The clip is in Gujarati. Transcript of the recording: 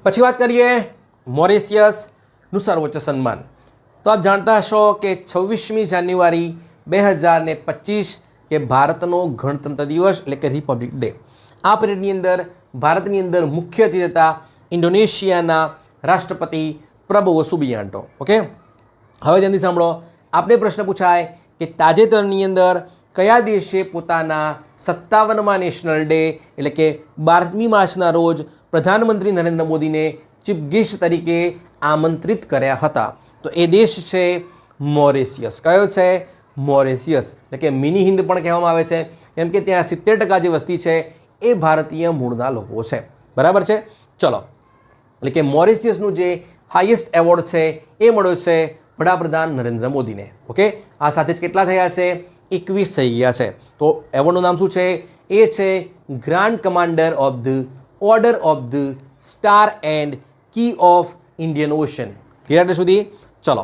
પછી વાત કરીએ મોરિશિયસનું સર્વોચ્ચ સન્માન. તો આપ જાણતા હશો કે 26મી જાન્યુઆરી 2025 કે ભારતનો ગણતંત્ર દિવસ એટલે કે રિપબ્લિક ડે. આ પરેડની અંદર ભારતની અંદર મુખ્ય અતિથિ હતા ઇન્ડોનેશિયાના રાષ્ટ્રપતિ પ્રબોવો સુબિયાન્ટો. ઓકે, હવે ધ્યાનથી સાંભળો. આપણે પ્રશ્ન પૂછાય કે તાજેતરની અંદર કયા દેશે પોતાના 57મા નેશનલ ડે એટલે કે 12મી માર્ચના રોજ પ્રધાનમંત્રી નરેન્દ્ર મોદીને ચીફ ગેસ્ટ તરીકે આમંત્રિત કર્યા હતા? તો એ દેશ છે મોરિશિયસ. કયો છે? મોરિશિયસ. એટલે કે મિની હિન્દ પણ કહેવામાં આવે છે, કેમ કે ત્યાં 70% જે વસ્તી છે એ ભારતીય મૂળના લોકો છે. બરાબર છે? ચલો, એટલે કે મોરિશિયસનું જે હાઈએસ્ટ એવોર્ડ છે એ મળ્યો છે વડાપ્રધાન નરેન્દ્ર મોદીને. ઓકે, આ સાથે જ કેટલા થયા છે? 21 થઈ ગયા છે. તો એવોર્ડનું નામ શું છે? એ છે grand commander of the order of the star and key of Indian Ocean. Clear સુધી? ચલો,